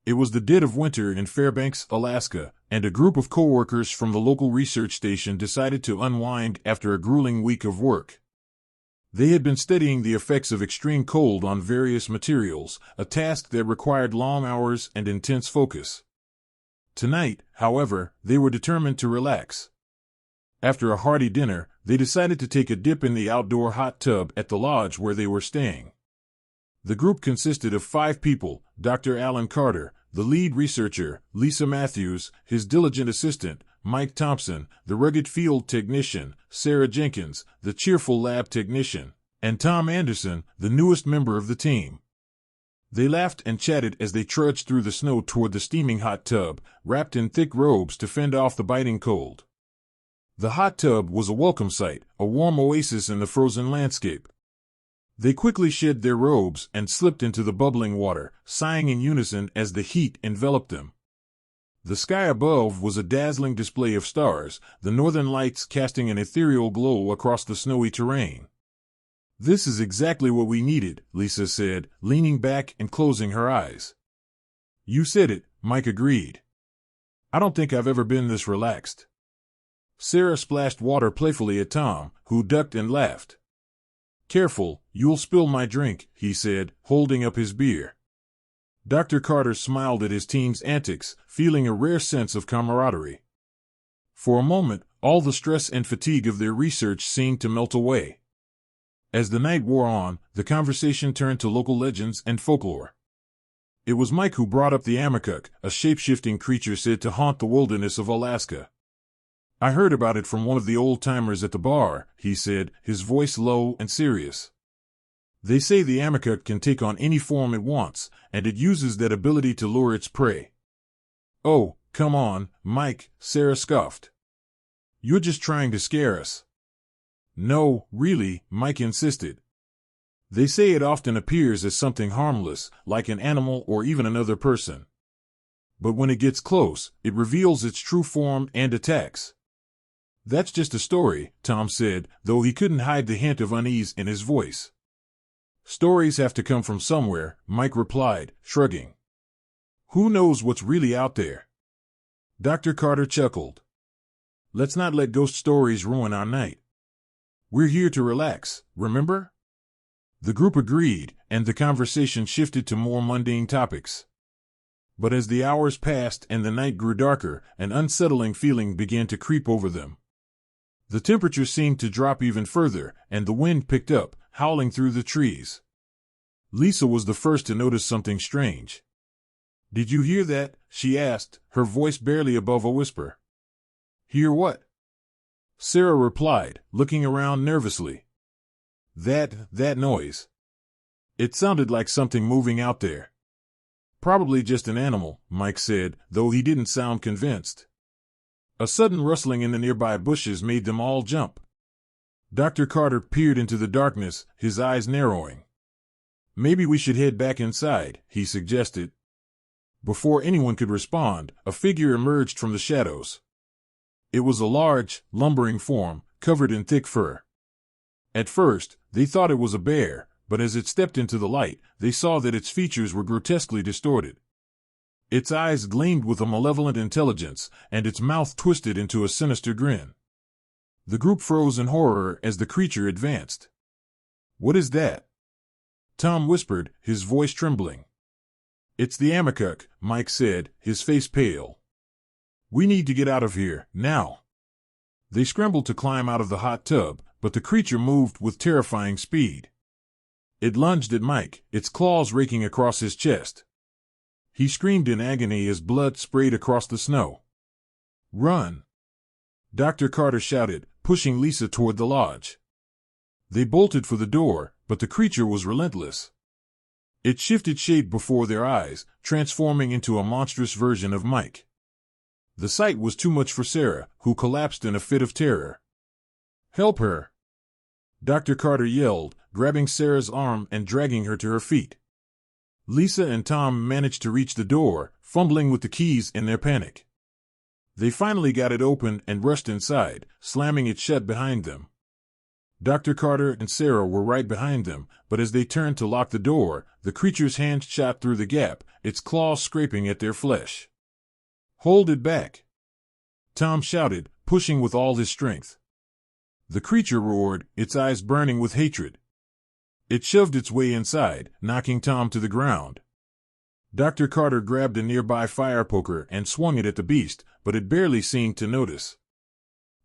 It was the dead of winter in Fairbanks, Alaska, and a group of coworkers from the local research station decided to unwind after a grueling week of work. They had been studying the effects of extreme cold on various materials, a task that required long hours and intense focus. Tonight, however, they were determined to relax. After a hearty dinner, they decided to take a dip in the outdoor hot tub at the lodge where they were staying. The group consisted of 5 people: Dr. Alan Carter, the lead researcher; Lisa Matthews, his diligent assistant; Mike Thompson, the rugged field technician; Sarah Jenkins, the cheerful lab technician; and Tom Anderson, the newest member of the team. They laughed and chatted as they trudged through the snow toward the steaming hot tub, wrapped in thick robes to fend off the biting cold. The hot tub was a welcome sight, a warm oasis in the frozen landscape. They quickly shed their robes and slipped into the bubbling water, sighing in unison as the heat enveloped them. The sky above was a dazzling display of stars, the northern lights casting an ethereal glow across the snowy terrain. "This is exactly what we needed," Lisa said, leaning back and closing her eyes. "You said it," Mike agreed. "I don't think I've ever been this relaxed." Sarah splashed water playfully at Tom, who ducked and laughed. "Careful, you'll spill my drink," he said, holding up his beer. Dr. Carter smiled at his team's antics, feeling a rare sense of camaraderie. For a moment, all the stress and fatigue of their research seemed to melt away. As the night wore on, the conversation turned to local legends and folklore. It was Mike who brought up the Amikuk, a shape-shifting creature said to haunt the wilderness of Alaska. "I heard about it from one of the old-timers at the bar," he said, his voice low and serious. "They say the Amikuk can take on any form it wants, and it uses that ability to lure its prey." "Oh, come on, Mike," Sarah scoffed. "You're just trying to scare us." "No, really," Mike insisted. "They say it often appears as something harmless, like an animal or even another person. But when it gets close, it reveals its true form and attacks." "That's just a story," Tom said, though he couldn't hide the hint of unease in his voice. "Stories have to come from somewhere," Mike replied, shrugging. "Who knows what's really out there?" Dr. Carter chuckled. "Let's not let ghost stories ruin our night. We're here to relax, remember?" The group agreed, and the conversation shifted to more mundane topics. But as the hours passed and the night grew darker, an unsettling feeling began to creep over them. The temperature seemed to drop even further, and the wind picked up, howling through the trees. Lisa was the first to notice something strange. "Did you hear that?" she asked, her voice barely above a whisper. "Hear what?" Sarah replied, looking around nervously. That noise. It sounded like something moving out there." "Probably just an animal," Mike said, though he didn't sound convinced. A sudden rustling in the nearby bushes made them all jump. Dr. Carter peered into the darkness, his eyes narrowing. "Maybe we should head back inside," he suggested. Before anyone could respond, a figure emerged from the shadows. It was a large, lumbering form, covered in thick fur. At first, they thought it was a bear, but as it stepped into the light, they saw that its features were grotesquely distorted. Its eyes gleamed with a malevolent intelligence, and its mouth twisted into a sinister grin. The group froze in horror as the creature advanced. "What is that?" Tom whispered, his voice trembling. "It's the Amikuk," Mike said, his face pale. "We need to get out of here, now." They scrambled to climb out of the hot tub, but the creature moved with terrifying speed. It lunged at Mike, its claws raking across his chest. He screamed in agony as blood sprayed across the snow. "Run!" Dr. Carter shouted, pushing Lisa toward the lodge. They bolted for the door, but the creature was relentless. It shifted shape before their eyes, transforming into a monstrous version of Mike. The sight was too much for Sarah, who collapsed in a fit of terror. "Help her!" Dr. Carter yelled, grabbing Sarah's arm and dragging her to her feet. Lisa and Tom managed to reach the door, fumbling with the keys in their panic. They finally got it open and rushed inside, slamming it shut behind them. Dr. Carter and Sarah were right behind them, but as they turned to lock the door, the creature's hand shot through the gap, its claws scraping at their flesh. "Hold it back!" Tom shouted, pushing with all his strength. The creature roared, its eyes burning with hatred. It shoved its way inside, knocking Tom to the ground. Dr. Carter grabbed a nearby fire poker and swung it at the beast, but it barely seemed to notice.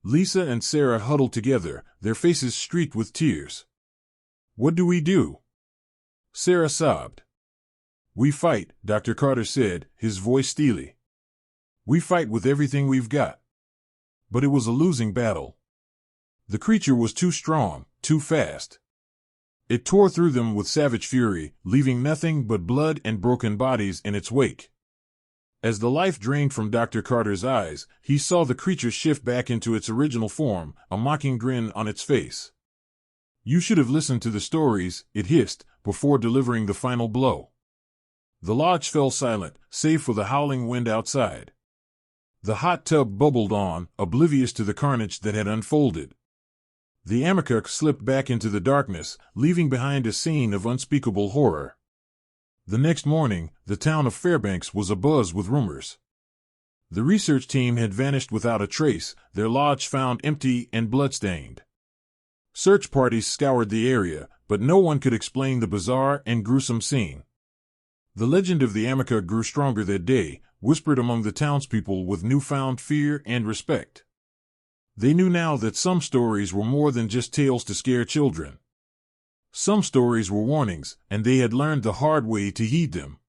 Lisa and Sarah huddled together, their faces streaked with tears. "What do we do?" Sarah sobbed. "We fight," Dr. Carter said, his voice steely. "We fight with everything we've got." But it was a losing battle. The creature was too strong, too fast. It tore through them with savage fury, leaving nothing but blood and broken bodies in its wake. As the life drained from Dr. Carter's eyes, he saw the creature shift back into its original form, a mocking grin on its face. "You should have listened to the stories," it hissed, before delivering the final blow. The lodge fell silent, save for the howling wind outside. The hot tub bubbled on, oblivious to the carnage that had unfolded. The Amikuk slipped back into the darkness, leaving behind a scene of unspeakable horror. The next morning, the town of Fairbanks was abuzz with rumors. The research team had vanished without a trace, their lodge found empty and bloodstained. Search parties scoured the area, but no one could explain the bizarre and gruesome scene. The legend of the Amikuk grew stronger that day, whispered among the townspeople with newfound fear and respect. They knew now that some stories were more than just tales to scare children. Some stories were warnings, and they had learned the hard way to heed them.